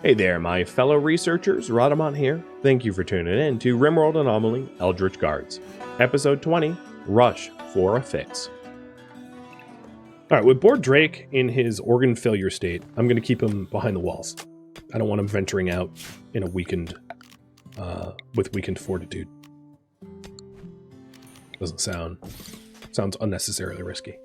Hey there, my fellow researchers, Rhadamant here. Thank you for tuning in to RimWorld Anomaly Eldritch Guards, Episode 20, Rush for a Fix. Alright, with Bored Drake in his organ failure state, I'm going to keep him behind the walls. I don't want him venturing out in a weakened, with weakened fortitude. Doesn't sounds unnecessarily risky.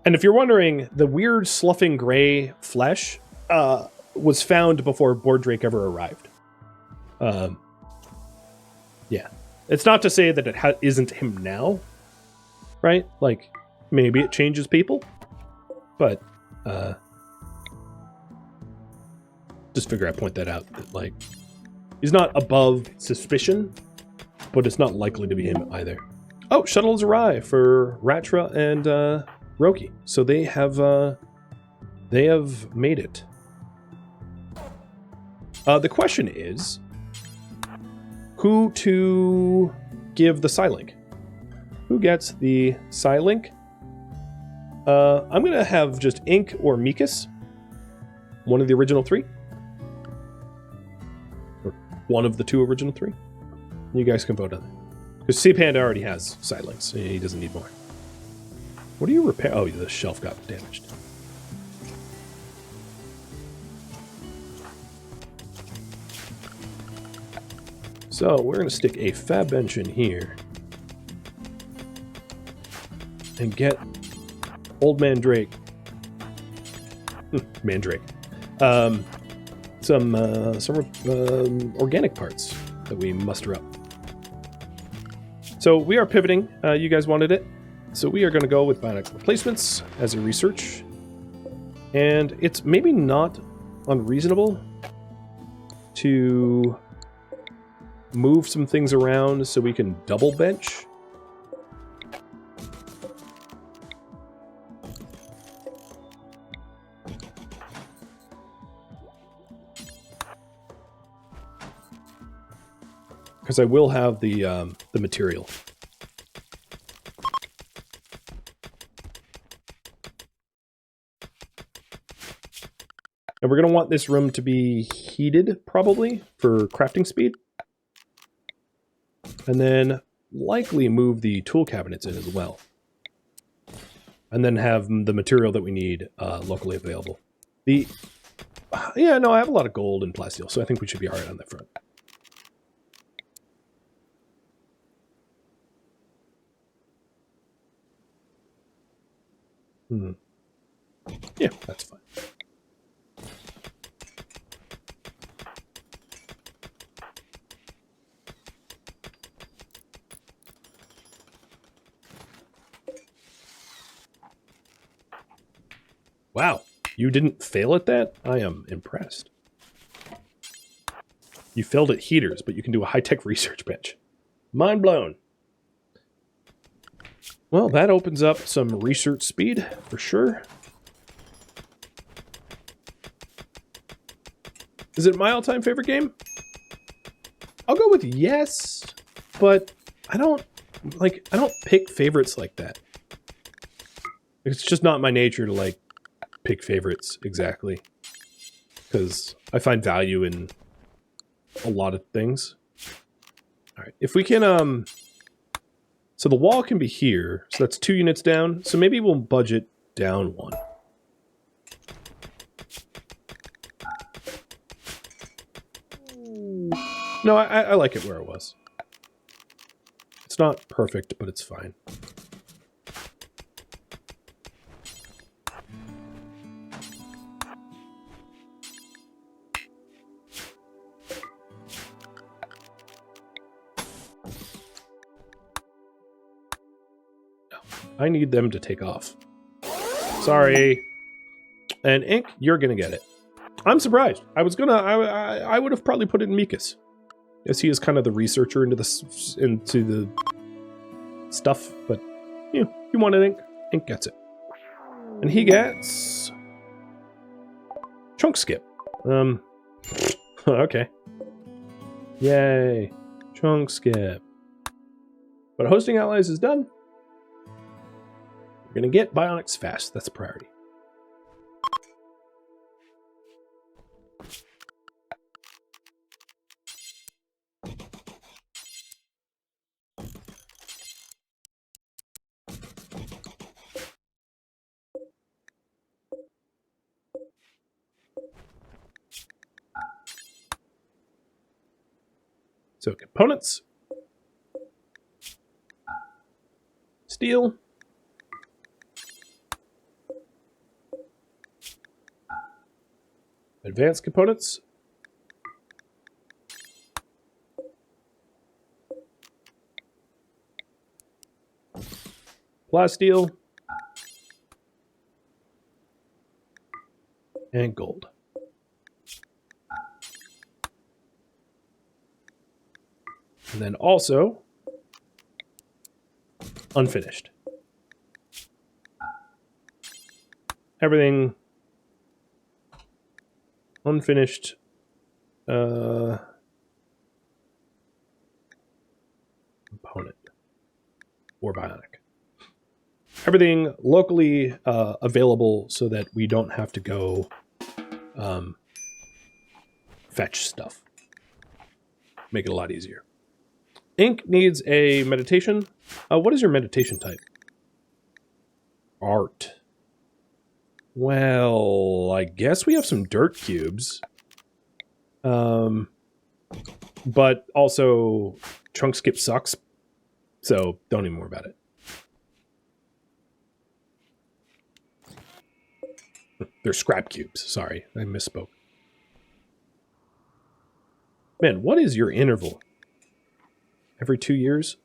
And if you're wondering, the weird sloughing gray flesh was found before Bored Drake ever arrived. Yeah. It's not to say that it isn't him now, right? Like, maybe it changes people, but just figure I'd point that out. That, like, he's not above suspicion, but it's not likely to be him either. Oh, shuttles arrive for Ratra and Roki. So they have made it. The question is, who to give the Psylink? Who gets the Psylink? I'm going to have just Ink or Mikas. One of the original three. Or one of the two original three. You guys can vote on that. Because C Panda already has Psylinks. He doesn't need more. What do you repair? Oh, the shelf got damaged. So we're going to stick a fab bench in here. And get Old Man Drake. Mandrake. Some organic parts that we muster up. So we are pivoting. You guys wanted it. So we are going to go with bionics replacements as a research. And it's maybe not unreasonable to move some things around so we can double bench. Because I will have the material. And we're going to want this room to be heated, probably, for crafting speed. And then likely move the tool cabinets in as well. And then have the material that we need locally available. Yeah, no, I have a lot of gold and plasteel, so I think we should be all right on that front. Yeah, that's fine. Wow, you didn't fail at that? I am impressed. You failed at heaters, but you can do a high-tech research bench. Mind blown. Well, that opens up some research speed, for sure. Is it my all-time favorite game? I'll go with yes, but I don't pick favorites like that. It's just not my nature to, like, pick favorites exactly, because I find value in a lot of things. All right, if we can, so the wall can be here, so that's 2 units down. So maybe we'll budget down 1. No, I like it where it was. It's not perfect, but it's fine. I need them to take off. Sorry. And Ink, you're gonna get it. I'm surprised. I would have probably put it in Mikas, as he is kind of the researcher into the stuff. But you wanted Ink. Ink gets it, and he gets chunk skip. Okay. Yay, chunk skip. But hosting allies is done. We're going to get bionics fast. That's a priority. So components, steel, advanced components, plasteel, and gold. And then also unfinished. Everything unfinished. Component or bionic. Everything locally available so that we don't have to go fetch stuff. Make it a lot easier. Ink needs a meditation. What is your meditation type? Art. Well, I guess we have some dirt cubes. But also chunk skip sucks. So don't even worry about it. They're scrap cubes. Sorry, I misspoke. Man, what is your interval? Every 2 years?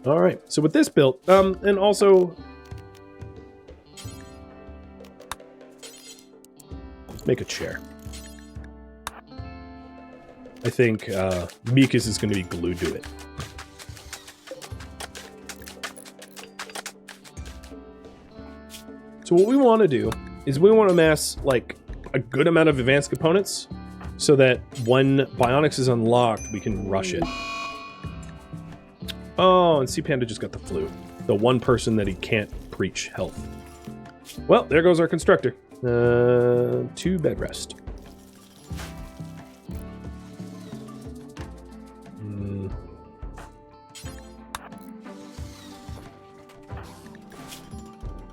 All right, so with this built, and also make a chair. I think Mikas is going to be glued to it. So what we want to do is we want to amass like a good amount of advanced components so that when bionics is unlocked, we can rush it. Oh, and Sea Panda just got the flu. The one person that he can't preach health. Well, there goes our constructor. 2 bed rest.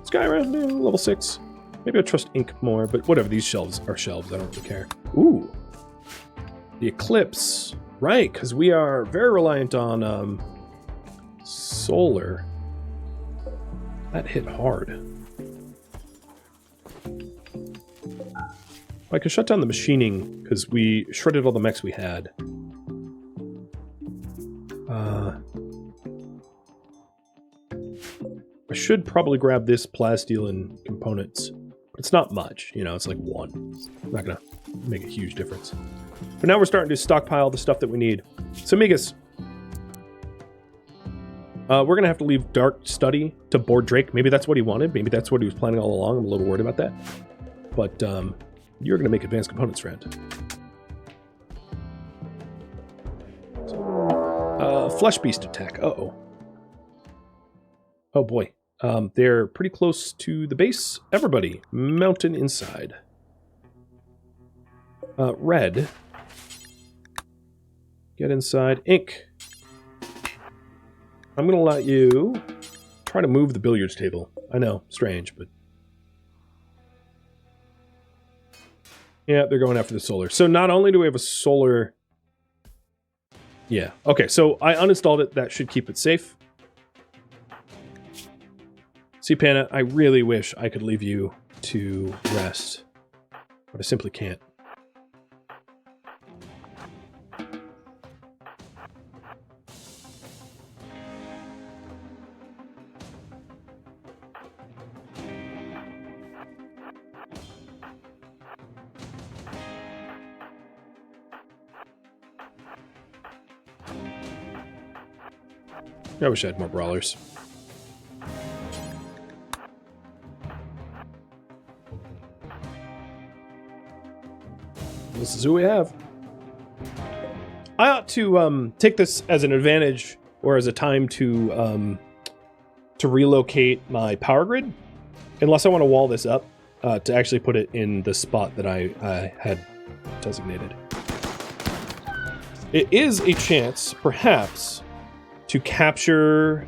Skyrim, level 6. Maybe I trust Ink more, but whatever. These shelves are shelves. I don't really care. Ooh. The Eclipse. Right, because we are very reliant on solar. That hit hard. I could shut down the machining because we shredded all the mechs we had. I should probably grab this plasteel and components. But it's not much, you know, it's like 1. It's not gonna make a huge difference. But now we're starting to stockpile the stuff that we need. So Mikas, we're gonna have to leave Dark Study to board Drake. Maybe that's what he wanted. Maybe that's what he was planning all along. I'm a little worried about that. But you're gonna make advanced components, friend. So, Flesh Beast attack. Uh-oh. Oh boy. They're pretty close to the base. Everybody, mountain inside. Red. Get inside. Ink. I'm going to let you try to move the billiards table. I know, strange, but... yeah, they're going after the solar. So not only do we have a solar... yeah, okay, so I uninstalled it. That should keep it safe. See, Panda, I really wish I could leave you to rest, but I simply can't. I wish I had more brawlers. This is who we have. I ought to take this as an advantage, or as a time to relocate my power grid, unless I want to wall this up to actually put it in the spot that I had designated. It is a chance, perhaps, to capture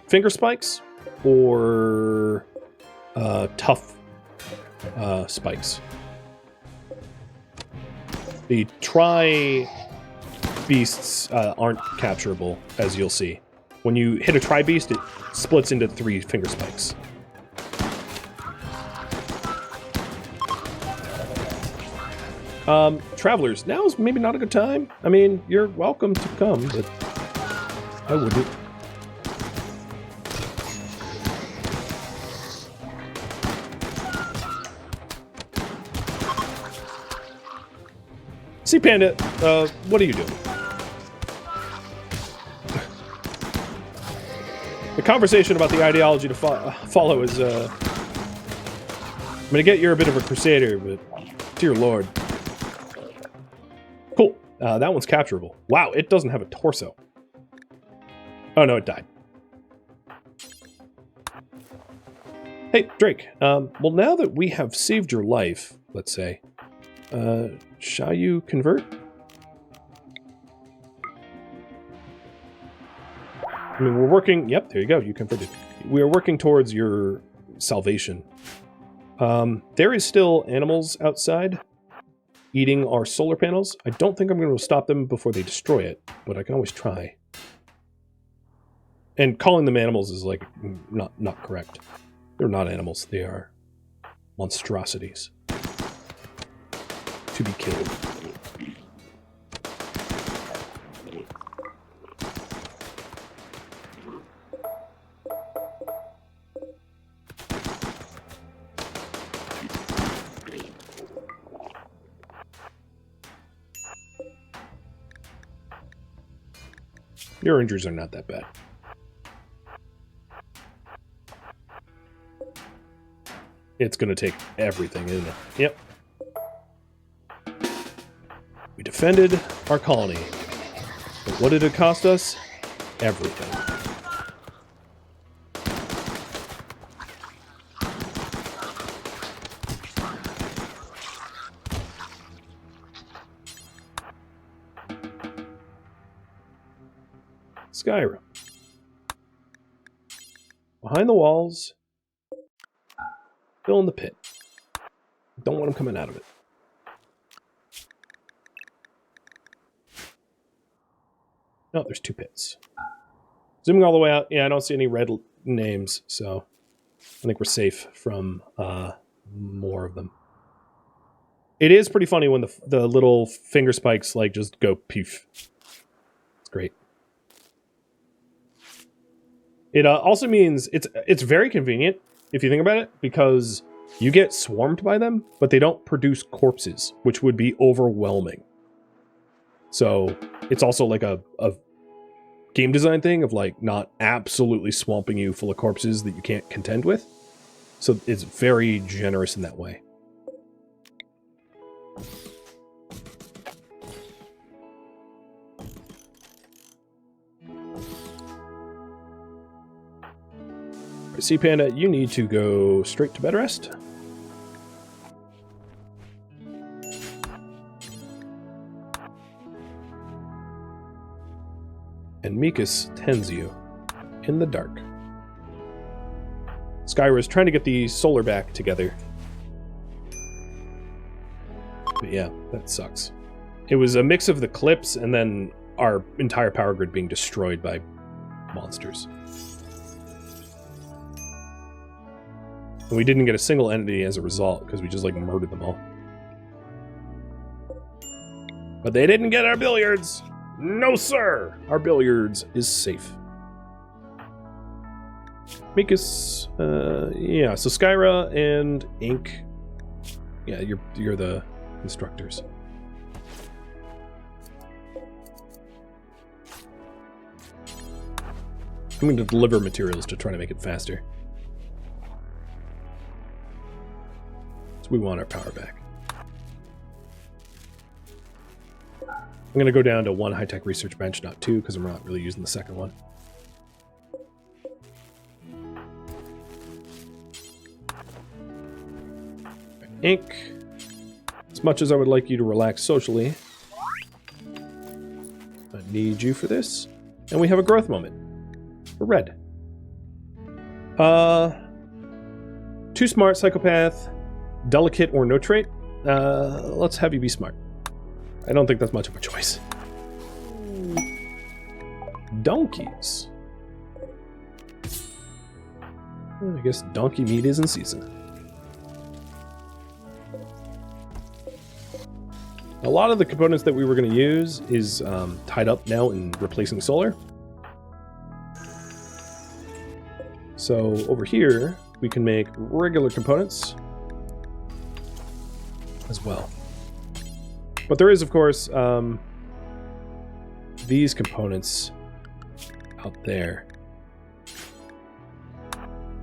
finger spikes or tough spikes. The tri-beasts aren't capturable, as you'll see. When you hit a tri-beast, it splits into 3 finger spikes. Travelers, now's maybe not a good time. I mean, you're welcome to come, but I wouldn't. See, Panda, what are you doing? The conversation about the ideology to follow is, I'm gonna get you're a bit of a crusader, but dear lord. Cool. That one's capturable. Wow, it doesn't have a torso. Oh no, it died. Hey, Drake. Well, now that we have saved your life, let's say, shall you convert? I mean, we're working... Yep, there you go. You converted. We are working towards your salvation. There is still animals outside eating our solar panels. I don't think I'm going to stop them before they destroy it, but I can always try. And calling them animals is, like, not correct. They're not animals. They are monstrosities to be killed. Your injuries are not that bad. It's going to take everything, isn't it? Yep. We defended our colony. But what did it cost us? Everything. Skyrim. Behind the walls. Fill in the pit. Don't want them coming out of it. No, there's 2 pits. Zooming all the way out. Yeah, I don't see any red names, so I think we're safe from more of them. It is pretty funny when the little finger spikes like just go poof. It's great. It also means it's very convenient if you think about it, because you get swarmed by them, but they don't produce corpses, which would be overwhelming. So it's also like a game design thing of like not absolutely swamping you full of corpses that you can't contend with. So it's very generous in that way. Sea Panda, you need to go straight to bed rest. And Mikas tends you in the dark. Skyra is trying to get the solar back together. But yeah, that sucks. It was a mix of the clips and then our entire power grid being destroyed by monsters. And we didn't get a single entity as a result, because we just, like, murdered them all. But they didn't get our billiards! No, sir! Our billiards is safe. Mikas, yeah, so Skyra and Ink. Yeah, you're the instructors. I'm going to deliver materials to try to make it faster. We want our power back. going to go down to 1 high-tech research bench, not 2, because I'm not really using the second one. Ink. As much as I would like you to relax socially, I need you for this. And we have a growth moment for red. Too smart, psychopath, delicate, or no trait. Let's have you be smart. I don't think that's much of a choice. Donkeys. I guess donkey meat is in season. A lot of the components that we were going to use is tied up now in replacing solar. So over here, we can make regular components as well. But there is, of course, these components out there.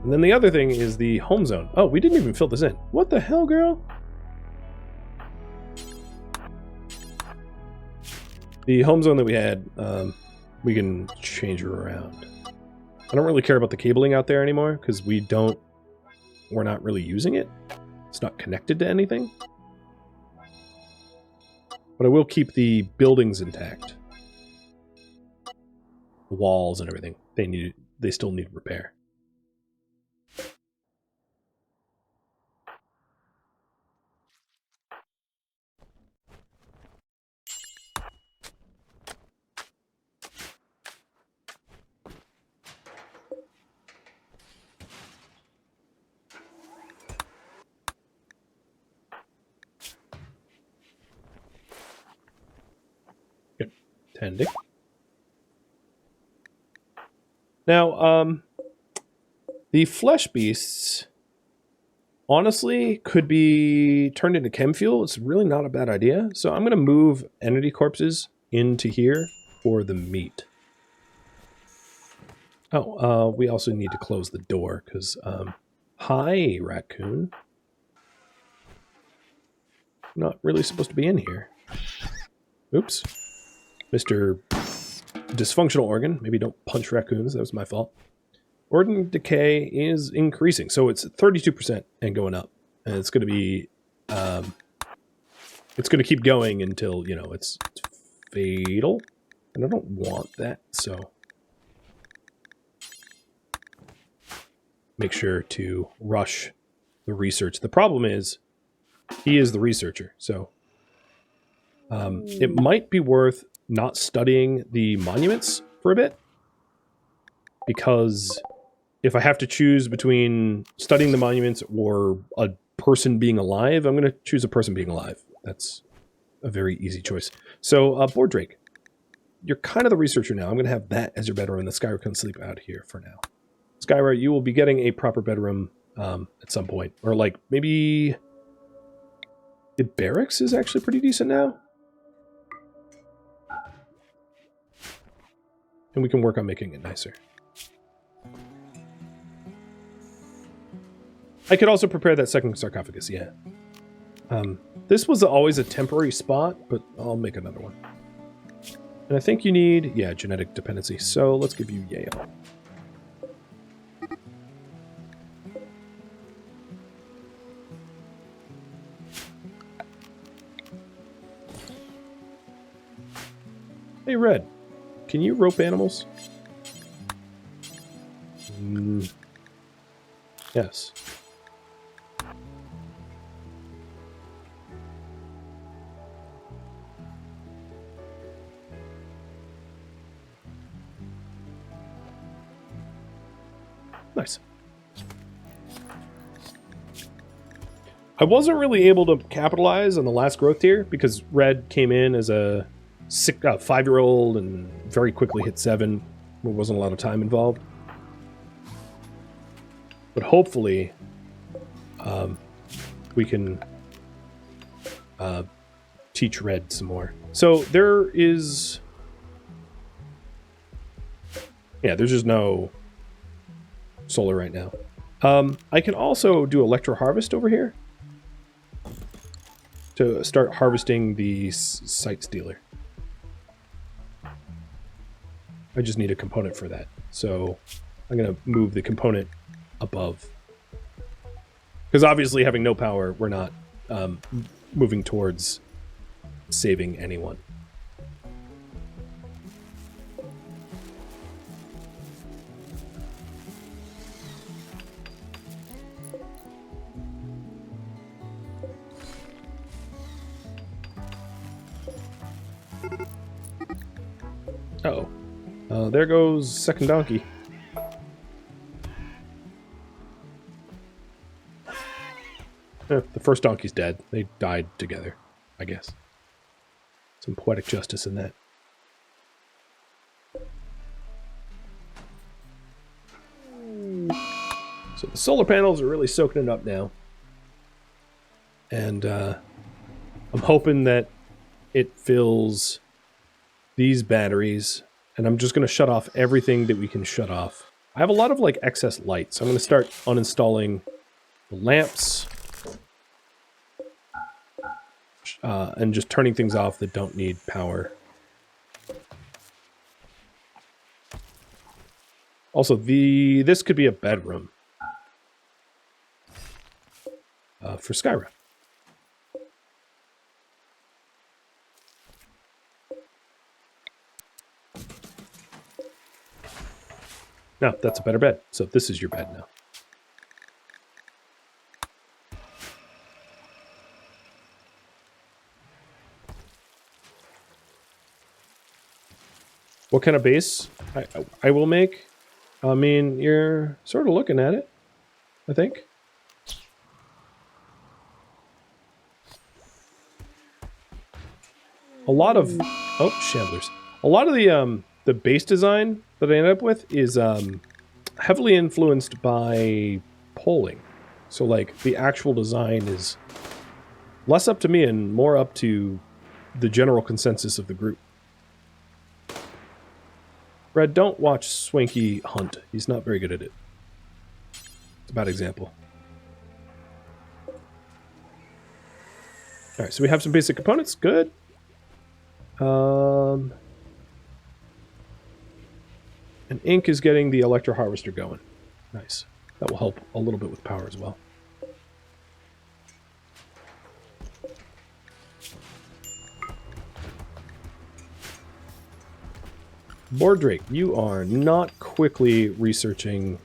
And then the other thing is the home zone. Oh, we didn't even fill this in. What the hell, girl? The home zone that we had, we can change her around. I don't really care about the cabling out there anymore because we're not really using it. It's not connected to anything. But I will keep the buildings intact. The walls and everything. They still need repair. Tending. Now, the flesh beasts, honestly, could be turned into chem fuel. It's really not a bad idea. So I'm going to move entity corpses into here for the meat. Oh, we also need to close the door because, hi, raccoon. Not really supposed to be in here. Oops. Mr. Dysfunctional Organ. Maybe don't punch raccoons. That was my fault. Organ decay is increasing. So it's 32% and going up. And it's going to be... it's going to keep going until, you know, it's fatal. And I don't want that, so... make sure to rush the research. The problem is, he is the researcher, so... it might be worth not studying the monuments for a bit, because if I have to choose between studying the monuments or a person being alive, I'm going to choose a person being alive. That's a very easy choice. So, Board Drake, you're kind of the researcher now. I'm going to have that as your bedroom, and the Skyra can sleep out here for now. Skyra, you will be getting a proper bedroom at some point. Or, like, maybe... the barracks is actually pretty decent now. And we can work on making it nicer. I could also prepare that second sarcophagus, yeah. This was always a temporary spot, but I'll make another one. And I think you need, yeah, genetic dependency. So let's give you Yale. Hey, Red. Can you rope animals? Yes. Nice. I wasn't really able to capitalize on the last growth tier because Red came in as a 5-year-old and very quickly hit 7. There wasn't a lot of time involved. But hopefully, we can teach Red some more. So there is... yeah, there's just no solar right now. I can also do electro harvest over here to start harvesting the site stealer. I just need a component for that. So I'm going to move the component above. Because obviously having no power, we're not moving towards saving anyone. Uh-oh. There goes second donkey. The first donkey's dead. They died together, I guess. Some poetic justice in that. So the solar panels are really soaking it up now. And I'm hoping that it fills these batteries. And I'm just going to shut off everything that we can shut off. I have a lot of like excess light, so I'm going to start uninstalling the lamps. And just turning things off that don't need power. Also, this could be a bedroom for Skyrim. No, that's a better bed. So this is your bed now. What kind of base I will make? I mean, you're sort of looking at it, I think. A lot of... Oh, shamblers. A lot of the base design that I ended up with is heavily influenced by polling. So, like, the actual design is less up to me and more up to the general consensus of the group. Red, don't watch Swanky hunt. He's not very good at it. It's a bad example. Alright, so we have some basic components. Good. And Ink is getting the electro harvester going. Nice. That will help a little bit with power as well. Bordrake, you are not quickly researching.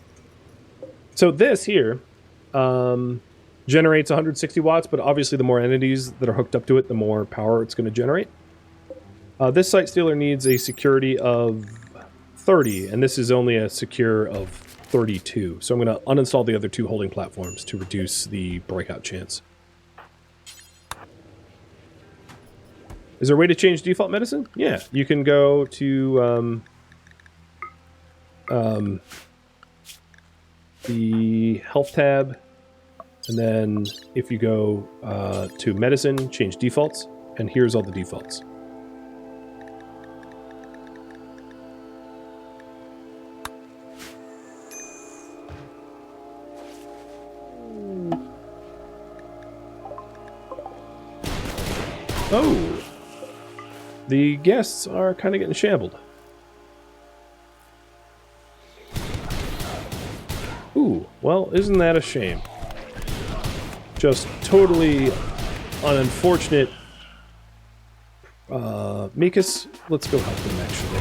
So this here generates 160 watts, but obviously the more entities that are hooked up to it, the more power it's going to generate. This Sight Stealer needs a security of 30, and this is only a secure of 32. So I'm going to uninstall the other two holding platforms to reduce the breakout chance. Is there a way to change default medicine? Yeah, you can go to the health tab, and then if you go to medicine, change defaults, and here's all the defaults. Oh! The guests are kind of getting shambled. Ooh, well, isn't that a shame? Just totally unfortunate. Mikas, let's go help them, actually.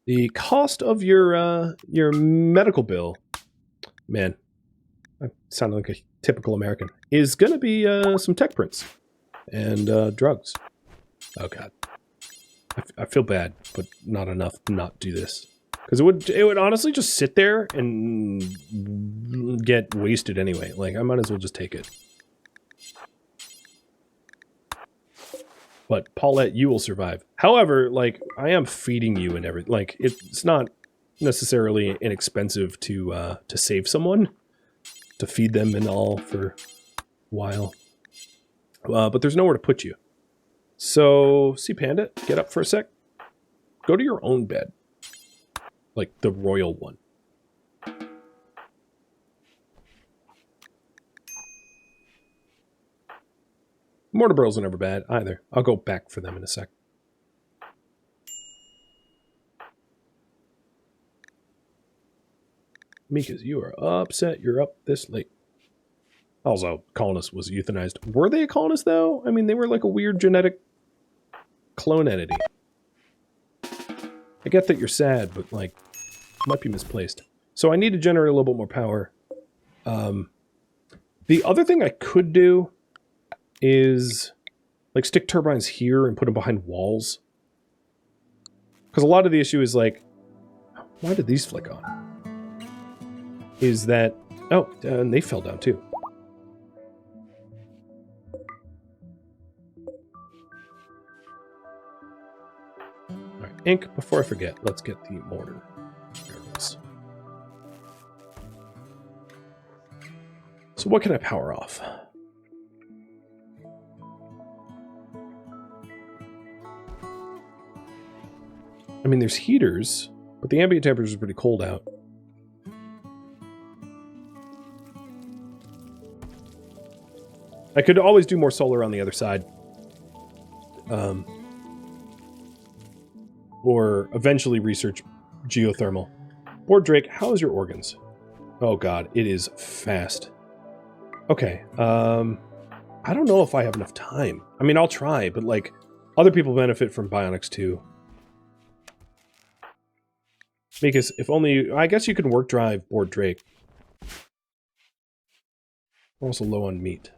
The cost of your medical bill, man, I sound like a typical American, is going to be some tech prints and drugs. Oh god, I feel bad, but not enough to not do this, because it would honestly just sit there and get wasted anyway. Like, I might as well just take it. But Paulette, you will survive. However, like, I am feeding you and everything. Like, it's not necessarily inexpensive to save someone, to feed them and all for a while. But there's nowhere to put you. So, see Panda, get up for a sec. Go to your own bed. Like the royal one. Mortar barrels are never bad either. I'll go back for them in a sec. Mikas, you are upset you're up this late. Also, colonist was euthanized. Were they a colonist, though? I mean, they were like a weird genetic clone entity. I get that you're sad, but, like, might be misplaced. So I need to generate a little bit more power. The other thing I could do is, like, stick turbines here and put them behind walls. Because a lot of the issue is, like, why did these flick on? Is that... Oh, and they fell down, too. Alright, ink, before I forget, let's get the mortar. There it is. So what can I power off? I mean, there's heaters, but the ambient temperature is pretty cold out. I could always do more solar on the other side. Or eventually research geothermal. Board Drake, how is your organs? Oh god, it is fast. Okay, I don't know if I have enough time. I mean, I'll try, but like, other people benefit from bionics too. Because if only... I guess you can work drive Board Drake. We're also low on meat.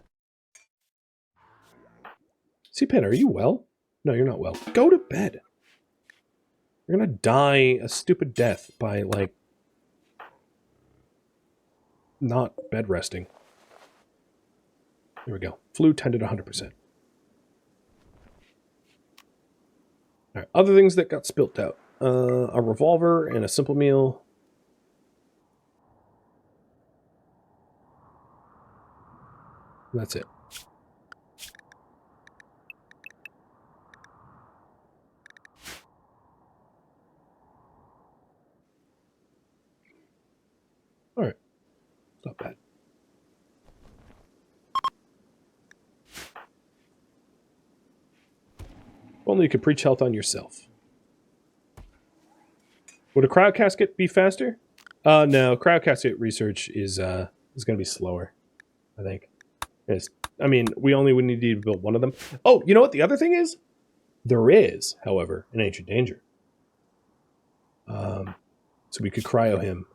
C-Pen, are you well? No, you're not well. Go to bed. You're gonna die a stupid death by, like, not bed resting. There we go. Flu tended 100%. Alright, other things that got spilt out. A revolver and a simple meal. And that's it. Alright. Not bad. If only you could preach health on yourself. Would a cryo casket be faster? No, cryo casket research is going to be slower, I think. Yes. I mean, we only would need to build one of them. Oh, you know what the other thing is? There is, however, an ancient danger. So we could cryo him.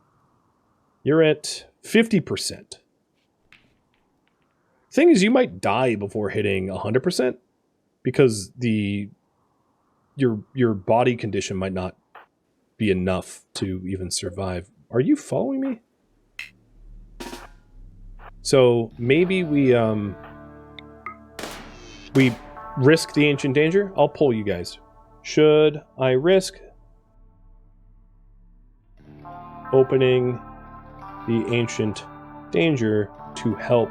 You're at 50%. Thing is, you might die before hitting 100% because your body condition might not be enough to even survive. Are you following me? So maybe we risk the ancient danger. I'll pull you guys. Should I risk opening the ancient danger to help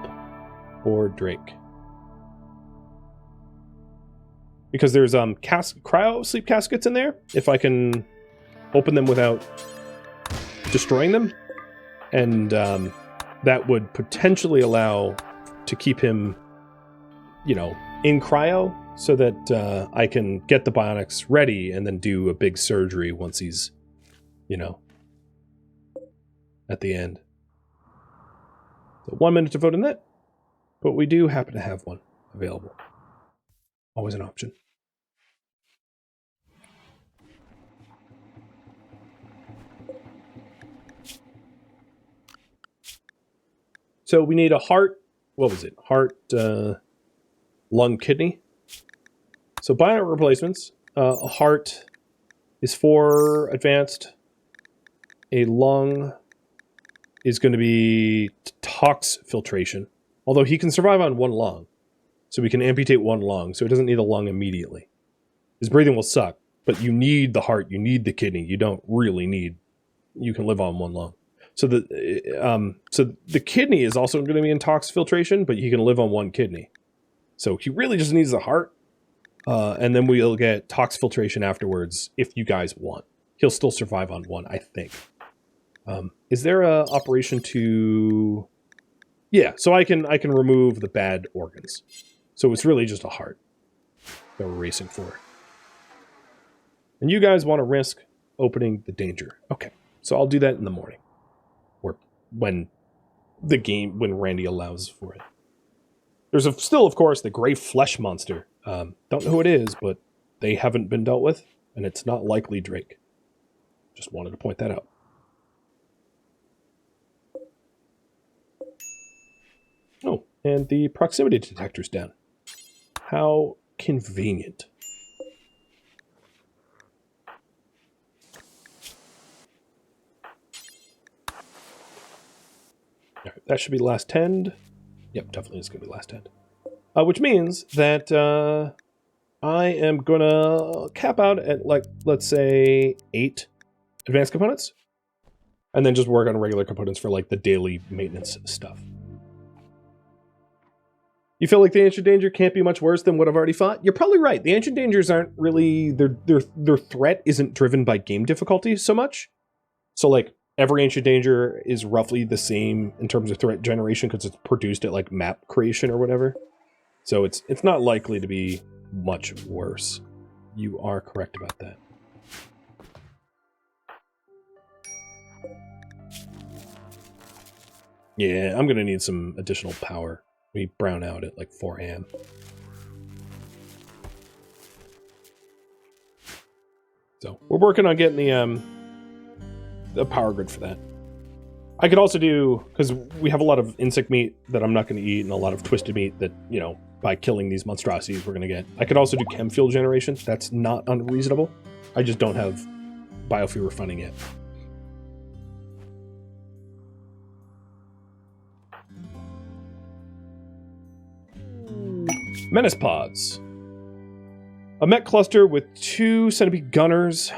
Board Drake? Because there's cryo sleep caskets in there. If I can open them without destroying them, and that would potentially allow to keep him, you know, in cryo, so that I can get the bionics ready and then do a big surgery once he's, you know, at the end. So 1 minute to vote in that, but we do happen to have one available. Always an option. So we need a heart. What was it? Heart, lung, kidney. So bionic replacements. A heart is 4 advanced. A lung is going to be tox filtration. Although he can survive on 1 lung. So we can amputate 1 lung. So he doesn't need a lung immediately. His breathing will suck. But you need the heart. You need the kidney. You don't really need... You can live on 1 lung. So the kidney is also going to be in tox filtration, but he can live on 1 kidney. So he really just needs the heart. And then we'll get tox filtration afterwards if you guys want. He'll still survive on 1, I think. Is there a operation to... Yeah, so I can remove the bad organs. So it's really just a heart that we're racing for. And you guys want to risk opening the danger. Okay, so I'll do that in the morning. Or when Randy allows for it. There's still, of course, the gray flesh monster. Don't know who it is, but they haven't been dealt with, and it's not likely Drake. Just wanted to point that out. Oh, and the proximity detector's down. How convenient. All right, that should be last tend. Yep, definitely is going to be last tend. Which means that I am going to cap out at, like, let's say 8 advanced components. And then just work on regular components for, like, the daily maintenance stuff. You feel like the Ancient Danger can't be much worse than what I've already fought? You're probably right. The Ancient Dangers aren't really... Their threat isn't driven by game difficulty so much. So, like, every Ancient Danger is roughly the same in terms of threat generation because it's produced at, like, map creation or whatever. So it's not likely to be much worse. You are correct about that. Yeah, I'm going to need some additional power. We brown out at like 4 a.m. So we're working on getting the power grid for that. I could also do, because we have a lot of insect meat that I'm not going to eat and a lot of twisted meat that, you know, by killing these monstrosities we're going to get. I could also do chem fuel generation. That's not unreasonable. I just don't have biofuel refining yet. Menace pods. A mech cluster with 2 centipede gunners,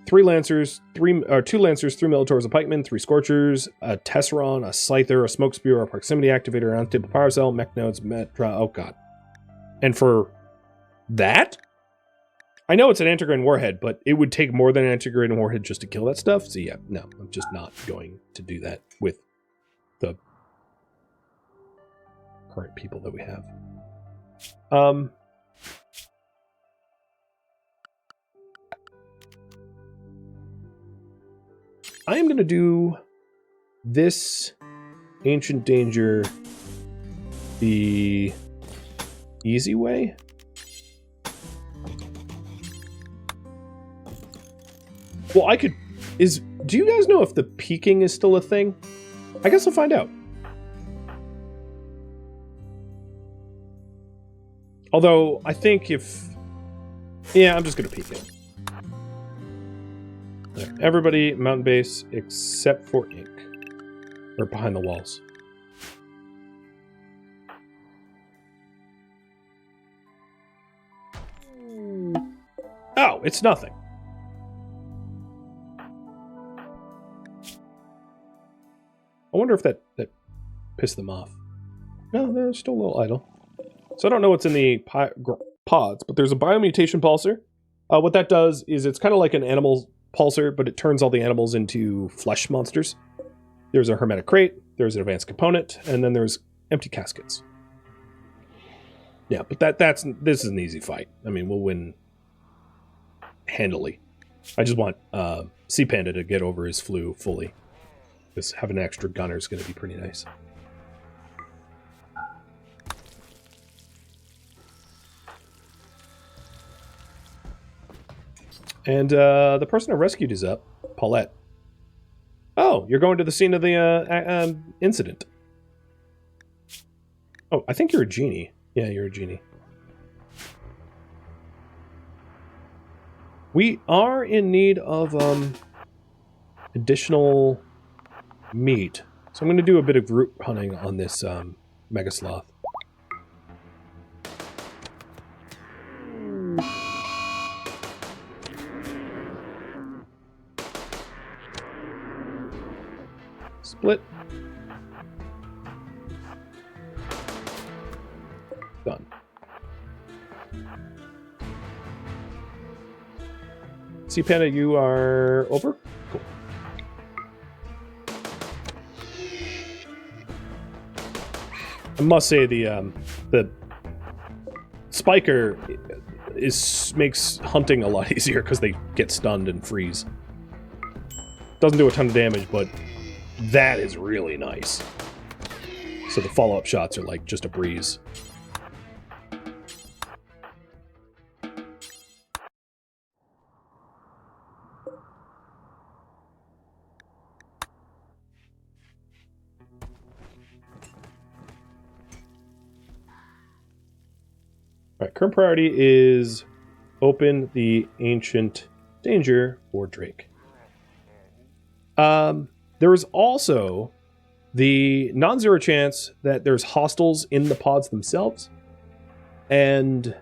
3 lancers, 2 lancers, 3 Minotaurs, a pikeman, 3 scorchers, a tesseron, a scyther, a smoke spear, a proximity activator, an unstable power cell, mech nodes, oh god. And for that? I know it's an antigrain warhead, but it would take more than an antigrain warhead just to kill that stuff. So yeah, no, I'm just not going to do that with the current people that we have. I am going to do this Ancient Danger the easy way. Well, I could... Do you guys know if the peaking is still a thing? I guess I'll find out. Although, I think if... Yeah, I'm just going to peek it. Right, everybody, mountain base, except for Ink. Or behind the walls. Oh, it's nothing. I wonder if that pissed them off. No, they're still a little idle. So I don't know what's in the pods, but there's a biomutation pulsar. What that does is it's kind of like an animal pulsar, but it turns all the animals into flesh monsters. There's a hermetic crate, there's an advanced component, and then there's empty caskets. Yeah, but this is an easy fight. I mean, we'll win handily. I just want Sea Panda to get over his flu fully. Because having an extra gunner is going to be pretty nice. And the person I rescued is up. Paulette. Oh, you're going to the scene of the incident. Oh, I think you're a genie. Yeah, you're a genie. We are in need of additional meat. So I'm going to do a bit of root hunting on this Mega Sloth. Split. Done. See, Panda, you are over? Cool. I must say the Spiker makes hunting a lot easier because they get stunned and freeze. Doesn't do a ton of damage, but that is really nice. So the follow-up shots are like just a breeze. All right, current priority is open the ancient danger for Drake. There is also the non-zero chance that there's hostiles in the pods themselves. And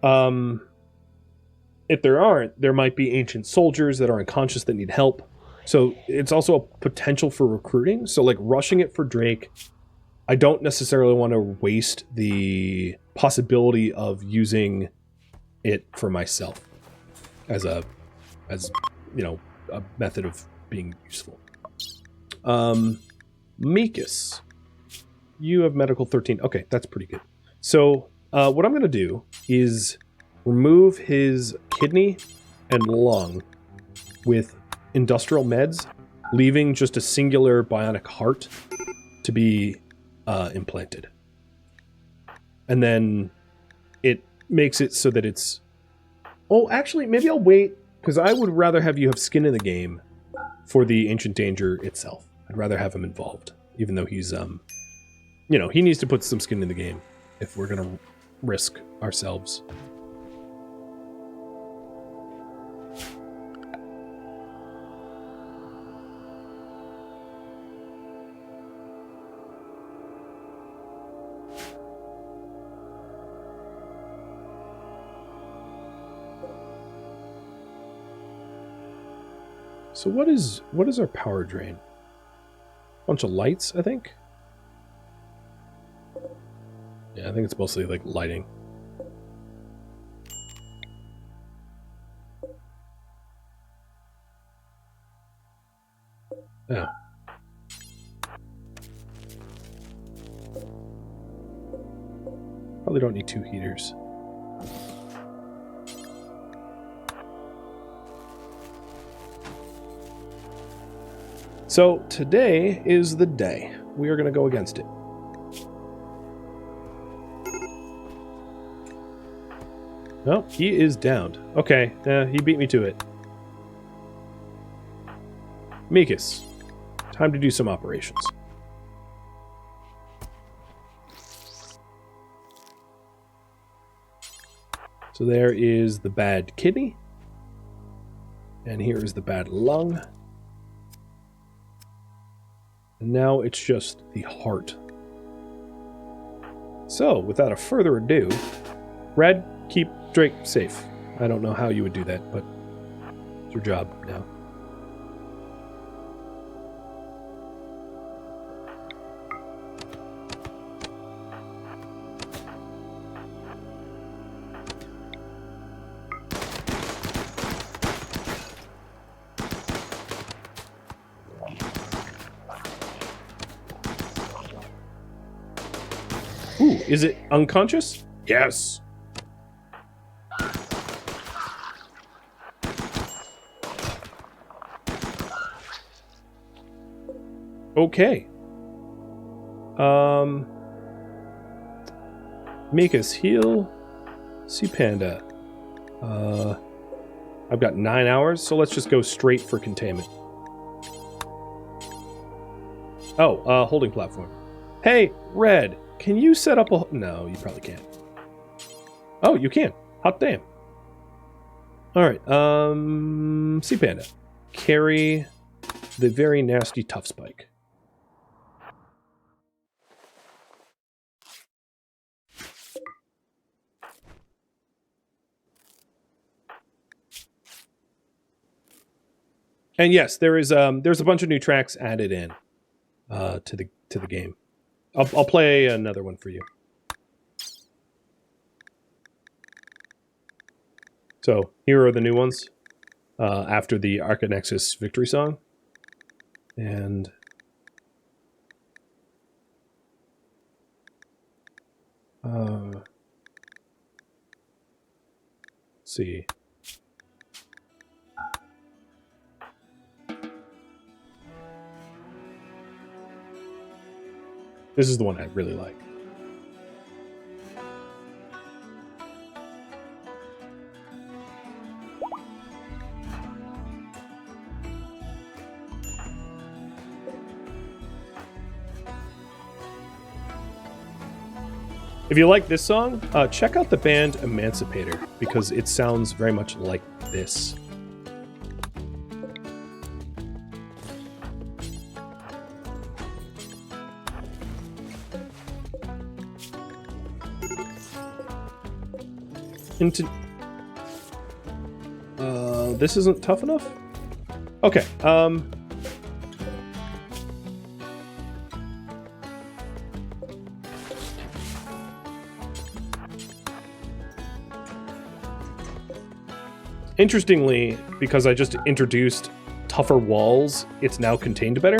if there aren't, there might be ancient soldiers that are unconscious that need help. So it's also a potential for recruiting. So like rushing it for Drake, I don't necessarily want to waste the possibility of using it for myself as a method of being useful. Mikas, you have medical 13. Okay, that's pretty good. So what I'm going to do is remove his kidney and lung with industrial meds, leaving just a singular bionic heart to be implanted. And then it makes it so that it's... Oh, actually, maybe I'll wait, because I would rather have you have skin in the game for the Ancient Danger itself. I'd rather have him involved, even though he's, he needs to put some skin in the game if we're going to risk ourselves. So what is our power drain? Bunch of lights, I think. Yeah, I think it's mostly like lighting. Oh. Probably don't need 2 heaters. So today is the day. We are going to go against it. No, he is downed. Okay, he beat me to it. Mikas, time to do some operations. So there is the bad kidney. And here is the bad lung. And now it's just the heart. So, without a further ado, Rad, keep Drake safe. I don't know how you would do that, but it's your job now. Ooh, is it unconscious? Yes. Okay. Mikas, heal. See Panda. I've got 9 hours, so let's just go straight for containment. Oh, holding platform. Hey, Red. Can you set up a... No, you probably can't. Oh, you can. Hot damn. Alright, Sea Panda. Carry the very nasty tough spike. And yes, there's a bunch of new tracks added in to the game. I'll play another one for you. So here are the new ones. after the Arcanexus victory song. And let's see. This is the one I really like. If you like this song, check out the band Emancipator, because it sounds very much like this. This isn't tough enough? Okay, interestingly, because I just introduced tougher walls, it's now contained better.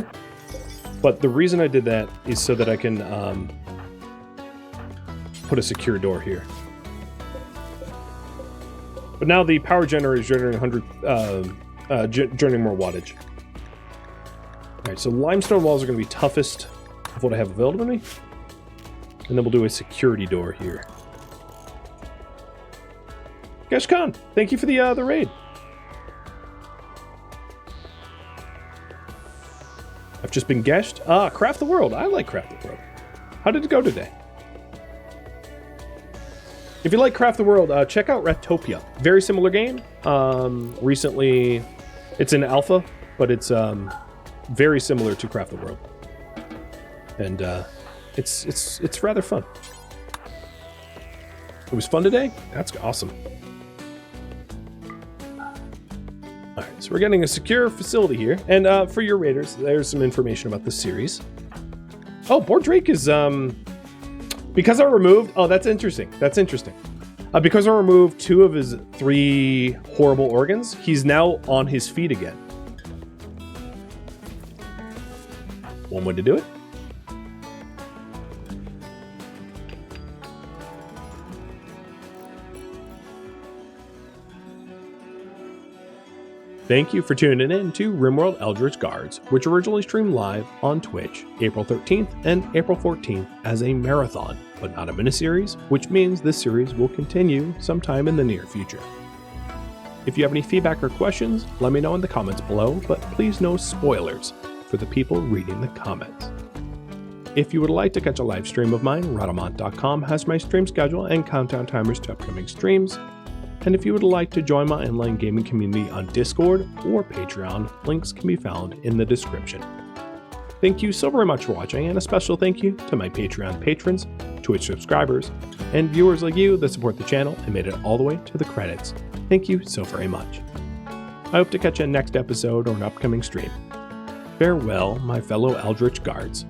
But the reason I did that is so that I can put a secure door here. But now the power generator is generating generating more wattage. All right, so limestone walls are going to be toughest of what I have available to me. And then we'll do a security door here. Geshkon, thank you for the raid. I've just been geshed. Craft the World. I like Craft the World. How did it go today? If you like Craft the World, check out Ratopia. Very similar game. Recently, it's in alpha, but it's very similar to Craft the World, and it's rather fun. It was fun today. That's awesome. All right, so we're getting a secure facility here, and for your raiders, there's some information about the series. Oh, Board Drake is because I removed... Oh, that's interesting. That's interesting. Because I removed 2 of his 3 horrible organs, he's now on his feet again. One way to do it. Thank you for tuning in to RimWorld Eldritch Guards, which originally streamed live on Twitch April 13th and April 14th as a marathon, but not a miniseries, which means this series will continue sometime in the near future. If you have any feedback or questions, let me know in the comments below, but please no spoilers for the people reading the comments. If you would like to catch a live stream of mine, Rhadamant.com has my stream schedule and countdown timers to upcoming streams. And if you would like to join my online gaming community on Discord or Patreon, links can be found in the description. Thank you so very much for watching, and a special thank you to my Patreon patrons, Twitch subscribers, and viewers like you that support the channel and made it all the way to the credits. Thank you so very much. I hope to catch you in next episode or an upcoming stream. Farewell, my fellow Eldritch Guards.